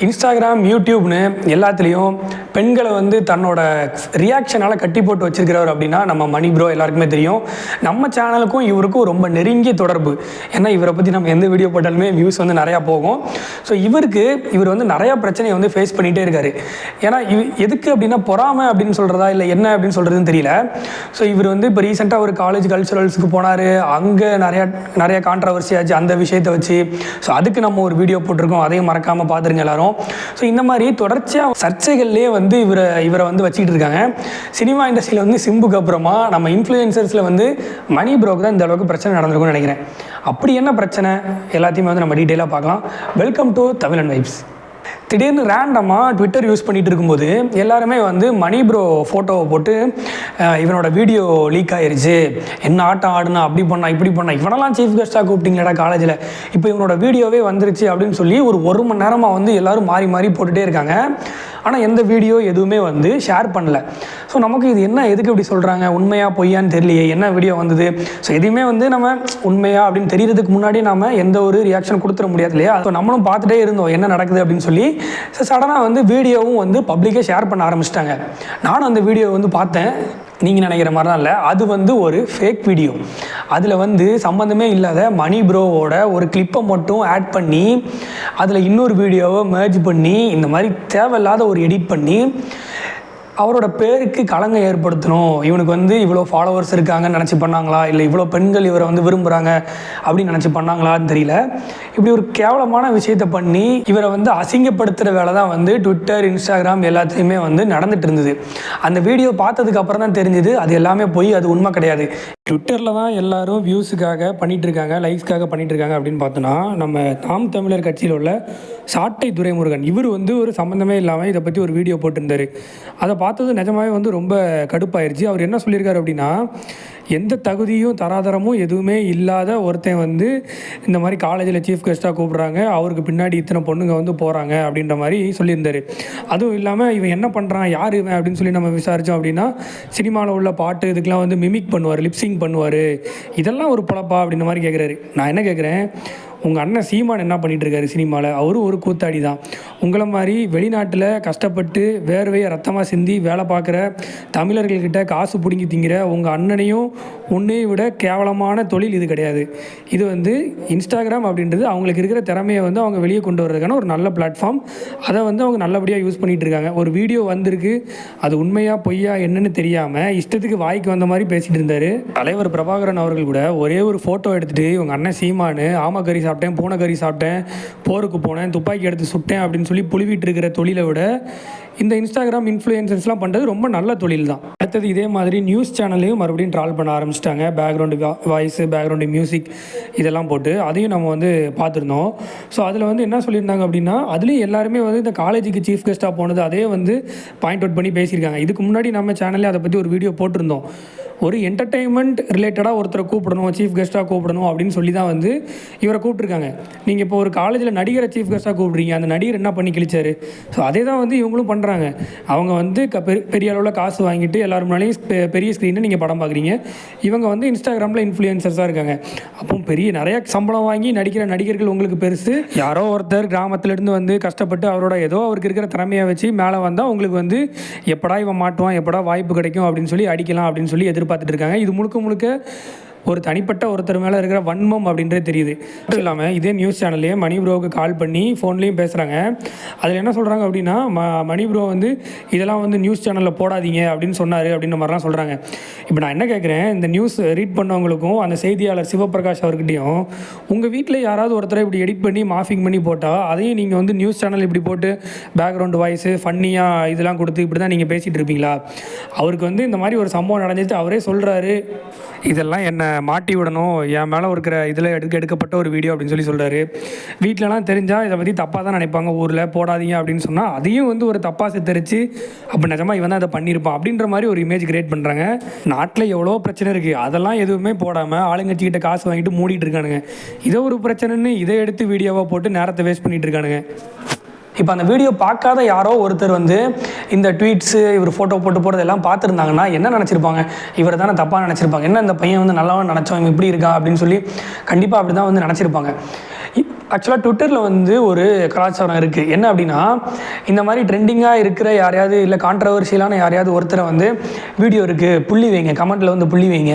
Instagram, யூடியூப்னு எல்லாத்துலேயும் பெண்களை வந்து தன்னோட ரியாக்ஷனால் கட்டி போட்டு வச்சிருக்கிறவர் அப்படின்னா நம்ம மணி ப்ரோ எல்லாருக்குமே தெரியும். நம்ம சேனலுக்கும் இவருக்கும் ரொம்ப நெருங்கிய தொடர்பு. ஏன்னா இவரை பற்றி நம்ம எந்த வீடியோ போட்டாலுமே வியூஸ் வந்து நிறையா போகும். ஸோ இவர் வந்து நிறையா பிரச்சனையை வந்து ஃபேஸ் பண்ணிகிட்டே இருக்காரு. ஏன்னா எதுக்கு அப்படின்னா பொறாமை அப்படின்னு சொல்கிறதா இல்லை என்ன அப்படின்னு சொல்கிறதுன்னு தெரியல. ஸோ இவர் வந்து இப்போ ரீசெண்டாக ஒரு காலேஜ் கல்ச்சுரல்ஸுக்கு போனார். அங்கே நிறையா கான்ட்ரவர்சி ஆச்சு அந்த விஷயத்தை வச்சு. ஸோ அதுக்கு நம்ம ஒரு வீடியோ போட்டிருக்கோம், அதையும் மறக்காமல் பார்த்துருங்க எல்லாரும். ஸோ இந்த மாதிரி தொடர்ச்சியாக சர்ச்சைகள்லேயே வந்து இவரை வந்து வச்சுக்கிட்டு இருக்காங்க. சினிமா இண்டஸ்ட்ரியில் வந்து சிம்புக்கு அப்புறமா நம்ம இன்ஃப்ளூயன்சர்ஸில் வந்து மணி ப்ரோக்கு தான் இந்த அளவுக்கு பிரச்சனை நடந்திருக்கும்னு நினைக்கிறேன். அப்படி என்ன பிரச்சனை எல்லாத்தையுமே வந்து நம்ம டீட்டெயிலாக பார்க்கலாம். வெல்கம் டு தமிழன் வைப்ஸ். திடீர்னு ரேண்டமாக ட்விட்டர் யூஸ் பண்ணிகிட்டு இருக்கும்போது எல்லாருமே வந்து மணி ப்ரோ ஃபோட்டோவை போட்டு இவனோட வீடியோ லீக் ஆகிருச்சு, என்ன ஆட்டம் ஆடுனா, அப்படி பண்ணா இப்படி பண்ணா, இவனெல்லாம் சீஃப் கெஸ்ட்டாக கூப்பிட்டீங்களா காலேஜில், இப்போ இவனோட வீடியோவே வந்துருச்சு அப்படின்னு சொல்லி ஒரு மணி நேரமாக வந்து எல்லோரும் மாறி மாறி போட்டுகிட்டே இருக்காங்க. ஆனால் எந்த வீடியோ எதுவுமே வந்து ஷேர் பண்ணல. ஸோ நமக்கு இது என்ன, எதுக்கு இப்படி சொல்கிறாங்க, உண்மையாக பொய்யான்னு தெரியலையே, என்ன வீடியோ வந்தது. ஸோ எதுவுமே வந்து நம்ம உண்மையா அப்படின்னு தெரியறதுக்கு முன்னாடி நம்ம எந்த ஒரு ரியாக்ஷன் கொடுத்துட முடியாது இல்லையா. ஸோ நம்மளும் பார்த்துட்டே இருந்தோம் என்ன நடக்குது அப்படின்னு சொல்லி. ஸோ சடனாக வந்து வீடியோவும் வந்து பப்ளிக்காக ஷேர் பண்ண ஆரம்பிச்சிட்டாங்க. நானும் அந்த வீடியோ வந்து பார்த்தேன். நீங்கள் நினைக்கிற மாதிரிலாம் இல்லை, அது வந்து ஒரு ஃபேக் வீடியோ. அதில் வந்து சம்மந்தமே இல்லாத மணி ப்ரோவோட ஒரு கிளிப்பை மட்டும் ஆட் பண்ணி அதில் இன்னொரு வீடியோவை மெர்ஜ் பண்ணி இந்த மாதிரி தேவையில்லாத ஒரு எடிட் பண்ணி அவரோட பேருக்கு களங்கம் ஏற்படுத்தணும், இவனுக்கு வந்து இவ்வளோ ஃபாலோவர்ஸ் இருக்காங்கன்னு நினச்சி பண்ணாங்களா, இல்லை இவ்வளோ பெண்கள் இவரை வந்து விரும்புகிறாங்க அப்படின்னு நினச்சி பண்ணாங்களான்னு தெரியல. இப்படி ஒரு கேவலமான விஷயத்தை பண்ணி இவரை வந்து அசிங்கப்படுத்துகிற வேலை தான் வந்து ட்விட்டர், இன்ஸ்டாகிராம் எல்லாத்துலேயுமே வந்து நடந்துட்டு இருந்தது. அந்த வீடியோ பார்த்ததுக்கு அப்புறம் தான் தெரிஞ்சுது அது எல்லாமே போய் அது உண்மை கிடையாது. ட்விட்டரில் தான் எல்லாரும் வியூஸுக்காக பண்ணிகிட்டு இருக்காங்க, லைக்ஸ்க்காக பண்ணிகிட்டு இருக்காங்க அப்படின்னு பார்த்தோன்னா நம்ம நாம் தமிழர் கட்சியில் உள்ள சாட்டை துரைமுருகன் இவர் வந்து ஒரு சம்மந்தமே இல்லாமல் இதை பற்றி ஒரு வீடியோ போட்டிருந்தார். அதை பார்த்தது நிஜமாவே வந்து ரொம்ப கடுப்பாயிருச்சு. அவர் என்ன சொல்லியிருக்காரு அப்படின்னா, எந்த தகுதியும் தராதரமும் எதுவுமே இல்லாத ஒருத்தன் வந்து இந்த மாதிரி காலேஜில் சீஃப் கெஸ்ட்டாக கூப்பிட்றாங்க, அவருக்கு பின்னாடி இத்தனை பொண்ணுங்க வந்து போகிறாங்க அப்படின்ற மாதிரி சொல்லியிருந்தார். அதுவும் இல்லாமல் இவன் என்ன பண்ணுறான், யார் இவன் அப்படின்னு சொல்லி நம்ம விசாரித்தோம் அப்படின்னா, சினிமாவில் உள்ள பாட்டு இதுக்கெலாம் வந்து மிமிக் பண்ணுவார், லிப்சிங் பண்ணுவார், இதெல்லாம் ஒரு பழப்பா அப்படின்ற மாதிரி கேட்குறாரு. நான் என்ன கேட்குறேன், உங்கள் அண்ணன் சீமான் என்ன பண்ணிகிட்டு இருக்காரு சினிமாவில், அவரும் ஒரு கூத்தாடி தான். உங்களை மாதிரி வெளிநாட்டில் கஷ்டப்பட்டு வேர்வையை ரத்தமாக சிந்தி வேலை பார்க்குற தமிழர்கள்கிட்ட காசு பிடுங்கி திங்கிற உங்கள் அண்ணனையும் உன்னையும் விட கேவலமான தொழில் இது கிடையாது. இது வந்து இன்ஸ்டாகிராம் அப்படின்றது அவங்களுக்கு இருக்கிற திறமையை வந்து அவங்க வெளியே கொண்டு வர்றதுக்கான ஒரு நல்ல பிளாட்ஃபார்ம். அதை வந்து அவங்க நல்லபடியாக யூஸ் பண்ணிகிட்டு இருக்காங்க. ஒரு வீடியோ வந்திருக்கு, அது உண்மையாக பொய்யா என்னன்னு தெரியாமல் இஷ்டத்துக்கு வாய்க்கு வந்த மாதிரி பேசிகிட்டு இருந்தார். தலைவர் பிரபாகரன் அவர்கள் கூட ஒரே ஒரு ஃபோட்டோ எடுத்துகிட்டு உங்கள் அண்ணன் சீமானு ஆமக்கறி சாப்பிட்டேன், பூனைக்கறி சாப்பிட்டேன், போருக்கு போனேன், துப்பாக்கி எடுத்து சுட்டேன் அப்படின்னு சொல்லி புழுவிட்டு இருக்கிற தொழிலை விட இந்த இன்ஸ்டாகிராம் இன்ஃப்ளூயன்சர்ஸ்லாம் பண்ணுறது ரொம்ப நல்ல தொழில் தான். அடுத்தது இதே மாதிரி நியூஸ் சேனல்லையும் மறுபடியும் ட்ரால் பண்ண ஆரம்பிச்சிட்டாங்க. பேக்ரவுண்டு வாய்ஸு, பேக்ரவுண்டு மியூசிக் இதெல்லாம் போட்டு அதையும் நம்ம வந்து பார்த்துருந்தோம். ஸோ அதில் வந்து என்ன சொல்லியிருந்தாங்க அப்படின்னா, அதுலேயும் எல்லாருமே வந்து இந்த காலேஜுக்கு சீஃப் கெஸ்ட்டாக போனது அதே வந்து பாயிண்ட் அவுட் பண்ணி பேசியிருக்காங்க. இதுக்கு முன்னாடி நம்ம சேனல்லே அதை பற்றி ஒரு வீடியோ போட்டிருந்தோம். ஒரு என்டர்டெயின்மெண்ட் ரிலேட்டடாக ஒருத்தரை கூப்பிடணும், சீஃப் கெஸ்ட்டாக கூப்பிடணும் அப்படின்னு சொல்லி தான் வந்து இவரை கூப்பிட்ருக்காங்க. நீங்கள் இப்போ ஒரு காலேஜில் நடிகரை சீஃப் கெஸ்ட்டாக கூப்பிட்றீங்க, அந்த நடிகர் என்ன பண்ணி கிழிச்சாரு. ஸோ அதே தான் வந்து இவங்களும் பண்ணுறாங்க. அவங்க வந்து பெரிய அளவில் காசு வாங்கிட்டு எல்லாரும் முன்னாலேயும் பெரிய ஸ்க்ரீனை நீங்கள் படம் பார்க்குறீங்க. இவங்க வந்து இன்ஸ்டாகிராமில் இன்ஃப்ளூயன்சர்ஸாக இருக்காங்க. அப்போ நிறைய சம்பளம் வாங்கி நடிக்கிற நடிகர்கள் உங்களுக்கு பெருசு. யாரோ ஒருத்தர் கிராமத்துலேருந்து வந்து கஷ்டப்பட்டு அவருக்கு இருக்கிற திறமையை வச்சு மேலே வந்தால் உங்களுக்கு வந்து எப்படா இவன் மாட்டுவான், எப்படா வாய்ப்பு கிடைக்கும் அப்படின்னு சொல்லி அடிக்கலாம் அப்படின்னு சொல்லி பார்த்துட்டு இருக்காங்க. இது முழுக்க ஒரு தனிப்பட்ட ஒருத்தர் மேலே இருக்கிற வன்மம் அப்படின்றது தெரியுது. மட்டும் இல்லாமல் இதே நியூஸ் சேனல்லையே மணி ப்ரோவுக்கு கால் பண்ணி ஃபோன்லேயும் பேசுகிறாங்க. அதில் என்ன சொல்கிறாங்க அப்படின்னா, மணி ப்ரோ வந்து இதெல்லாம் வந்து நியூஸ் சேனலில் போடாதீங்க அப்படின்னு சொன்னார் அப்படின்ற மாதிரிலாம் சொல்கிறாங்க. இப்போ நான் என்ன கேட்குறேன், இந்த நியூஸ் ரீட் பண்ணவங்களுக்கும் அந்த செய்தியாளர் சிவபிரகாஷ் அவர்கிட்டையும் உங்கள் வீட்டில் யாராவது ஒருத்தரை இப்படி எடிட் பண்ணி மாஃபிங் பண்ணி போட்டால் அதையும் நீங்கள் வந்து நியூஸ் சேனல் இப்படி போட்டு பேக்ரவுண்டு வாய்ஸு ஃபன்னியாக இதெல்லாம் கொடுத்து இப்படி தான் நீங்கள் பேசிகிட்டு இருப்பீங்களா? அவருக்கு வந்து இந்த மாதிரி ஒரு சம்பவம் நடந்துச்சு, அவரே சொல்கிறாரு, இதெல்லாம் என்ன மாட்டி விடணும், என் மேலே இருக்கிற இதில் எடுக்கப்பட்ட ஒரு வீடியோ அப்படின்னு சொல்லி சொல்கிறாரு. வீட்டிலலாம் தெரிஞ்சால் இதை பற்றி தப்பாக தான் நினைப்பாங்க, ஊரில் போடாதீங்க அப்படின்னு சொன்னால் அதையும் வந்து ஒரு தப்பாக சித்தரித்து அப்போ நிஜமாக இவன் தான் அதை பண்ணியிருப்பான் அப்படின்ற மாதிரி ஒரு இமேஜ் கிரியேட் பண்ணுறாங்க. நாட்டில் எவ்வளோ பிரச்சனை இருக்குது, அதெல்லாம் எதுவுமே போடாமல் ஆளுங்கட்சிக்கிட்ட காசு வாங்கிட்டு மூடிட்டு இருக்கானுங்க. இதை ஒரு பிரச்சனைன்னு இதை எடுத்து வீடியோவாக போட்டு நேரத்தை வேஸ்ட் பண்ணிகிட்டு இருக்கானுங்க. இப்போ அந்த வீடியோ பார்க்காத யாரோ ஒருத்தர் வந்து இந்த ட்வீட்ஸு இவர் ஃபோட்டோ போட்டு போகிறதெல்லாம் பார்த்துருந்தாங்கன்னா என்ன நினச்சிருப்பாங்க, இவர் தானே தப்பாக நினச்சிருப்பாங்க. என்ன இந்த பையன் வந்து நல்லாவும் நினச்சோம், இவன் இப்படி இருக்கா அப்படின்னு சொல்லி கண்டிப்பாக அப்படி தான் வந்து நினச்சிருப்பாங்க. ஆக்சுவலாக ட்விட்டரில் வந்து ஒரு கலாச்சாரம் இருக்குது. என்ன அப்படின்னா, இந்த மாதிரி ட்ரெண்டிங்காக இருக்கிற யாரையாவது இல்லை கான்ட்ரவர்ஷியலான யாரையாவது ஒருத்தரை வந்து வீடியோ இருக்குது புள்ளி வைங்க, கமெண்ட்டில் வந்து புள்ளி வைங்க.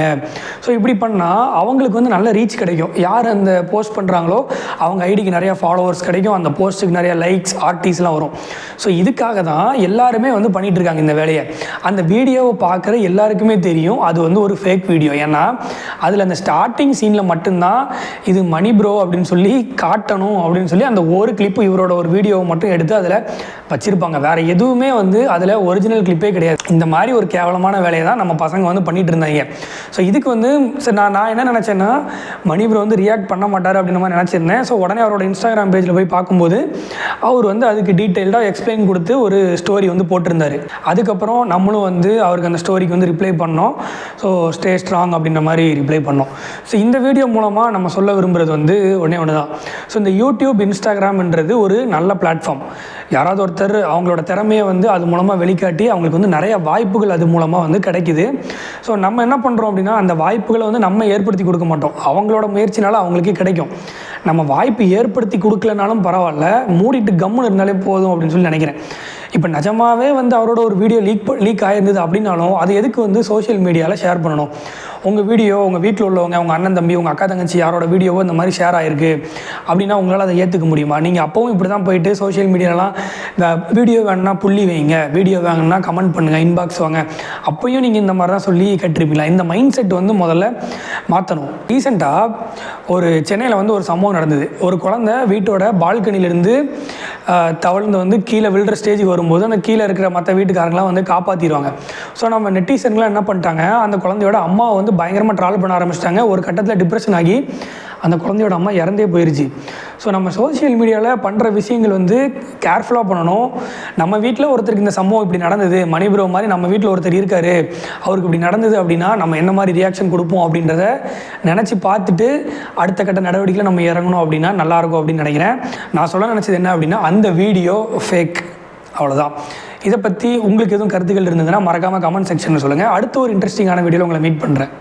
ஸோ இப்படி பண்ணால் அவங்களுக்கு வந்து நல்ல ரீச் கிடைக்கும். யார் அந்த போஸ்ட் பண்ணுறாங்களோ அவங்க ஐடிக்கு நிறையா ஃபாலோவர்ஸ் கிடைக்கும், அந்த போஸ்ட்டுக்கு நிறையா லைக்ஸ் ஆர்டிஸ்லாம் வரும். ஸோ இதுக்காக தான் எல்லாருமே வந்து பண்ணிகிட்டு இருக்காங்க இந்த வேலையை. அந்த வீடியோவை பார்க்குற எல்லாருக்குமே தெரியும் அது வந்து ஒரு ஃபேக் வீடியோ. ஏன்னா அதில் அந்த ஸ்டார்டிங் சீனில் மட்டும்தான் இது மணி ப்ரோ அப்படின்னு சொல்லி காட்டணும் அப்படின்னு சொல்லி அந்த ஒரு கிளிப்பு இவரோட ஒரு வீடியோவை மட்டும் எடுத்து அதில் வச்சுருப்பாங்க. வேறு எதுவுமே வந்து அதில் ஒரிஜினல் கிளிப்பே கிடையாது. இந்த மாதிரி ஒரு கேவலமான வேலையை தான் நம்ம பசங்க வந்து பண்ணிகிட்டு இருந்தாங்க. ஸோ இதுக்கு வந்து சரி நான் என்ன நினச்சேன்னா, மணி ப்ரோ வந்து ரியாக்ட் பண்ண மாட்டார் அப்படின்னு மாதிரி நினச்சிருந்தேன். ஸோ உடனே அவரோட இன்ஸ்டாகிராம் பேஜில் போய் பார்க்கும்போது அவர் வந்து அதுக்கு டீட்டெயில்டாக எக்ஸ்பிளைன் கொடுத்து ஒரு ஸ்டோரி வந்து போட்டிருந்தார். அதுக்கப்புறம் நம்மளும் வந்து அவருக்கு அந்த ஸ்டோரிக்கு வந்து ரிப்ளை பண்ணோம். ஸோ ஸ்டே ஸ்ட்ராங் அப்படின்ற மாதிரி ரிப்ளை பண்ணோம். ஸோ இந்த வீடியோ மூலமாக நம்ம சொல்ல விரும்புகிறது வந்து ஒன்று தான். ஸோ இந்த யூடியூப், இன்ஸ்டாகிராம்ன்றது ஒரு நல்ல பிளாட்ஃபார்ம். யாராவது ஒருத்தர் அவங்களோட திறமையை வந்து அது மூலமாக வெளிக்காட்டி அவங்களுக்கு வந்து நிறைய வாய்ப்புகள் அது மூலமாக வந்து கிடைக்குது. ஸோ நம்ம என்ன பண்ணுறோம் அப்படின்னா, அந்த வாய்ப்புகளை வந்து நம்ம ஏற்படுத்தி கொடுக்க மாட்டோம், அவங்களோட முயற்சினால அவங்களுக்கே கிடைக்கும். நம்ம வாய்ப்பு ஏற்படுத்தி கொடுக்கலனாலும் பரவாயில்ல, மூடிட்டு கம்முன்னு இருந்தாலே போதும் அப்படின்னு சொல்லி நினைக்கிறேன். இப்போ நிஜமாகவே வந்து அவரோட ஒரு வீடியோ லீக் ஆகிருந்தது அப்படின்னாலும் அது எதுக்கு வந்து சோஷியல் மீடியாவில் ஷேர் பண்ணணும்? உங்கள் வீடியோ உங்கள் வீட்டில் உள்ளவங்க, உங்கள் அண்ணன் தம்பி, உங்கள் அக்கா தங்கச்சி யாரோட வீடியோவோ இந்த மாதிரி ஷேர் ஆகிருக்கு அப்படின்னா உங்களால் அதை ஏற்றுக்க முடியுமா? நீங்கள் அப்போவும் இப்படி தான் போயிட்டு சோஷியல் மீடியாலாம் இந்த வீடியோ வேணுன்னா புள்ளி வைங்க, வீடியோ வேணுன்னா கமெண்ட் பண்ணுங்கள், இன்பாக்ஸ் வாங்க, அப்போயும் நீங்கள் இந்த மாதிரி தான் சொல்லி கட்டிருப்பீங்களா? இந்த மைண்ட் செட் வந்து முதல்ல மாற்றணும். ரீசெண்டாக ஒரு சென்னையில் வந்து ஒரு சம்பவம் நடந்தது. ஒரு குழந்தை வீட்டோட பால்கனிலேருந்து தவழ்ந்து வந்து கீழே விழுற ஸ்டேஜுக்கு வரும்போது அந்த கீழே இருக்கிற மற்ற வீட்டுக்காரங்களாம் வந்து காப்பாற்றிடுவாங்க. ஸோ நம்ம நெட்டிசன்களாம் என்ன பண்ணிட்டாங்க, அந்த குழந்தையோட அம்மாவை வந்து பயங்கரமாக ட்ராவல் பண்ண ஆரம்பிச்சிட்டாங்க. ஒரு கட்டத்தில் டிப்ரெஷன் ஆகி அந்த குழந்தையோட அம்மா இறந்தே போயிடுச்சு. ஸோ நம்ம சோஷியல் மீடியாவில் பண்ணுற விஷயங்கள் வந்து கேர்ஃபுல்லாக பண்ணணும். நம்ம வீட்டில் ஒருத்தருக்கு இந்த சம்பவம் இப்படி நடந்தது, மணி ப்ரோ மாதிரி நம்ம வீட்டில் ஒருத்தர் இருக்கார், அவருக்கு இப்படி நடந்தது அப்படின்னா நம்ம என்ன மாதிரி ரியாக்ஷன் கொடுப்போம் அப்படின்றத நினச்சி பார்த்துட்டு அடுத்த கட்ட நடவடிக்கையில் நம்ம இறங்கணும் அப்படின்னா நல்லாயிருக்கும் அப்படின்னு நினைக்கிறேன். நான் சொல்ல நினச்சது என்ன அப்படின்னா, அந்த வீடியோ ஃபேக், அவ்வளோதான். இதை பற்றி உங்களுக்கு எதுவும் கருத்துக்கள் இருந்ததுன்னா மறக்காமல் கமெண்ட் செக்ஷனில் சொல்லுங்கள். அடுத்த ஒரு இன்ட்ரெஸ்டிங்கான வீடியோவில் உங்களை மீட் பண்ணுறேன்.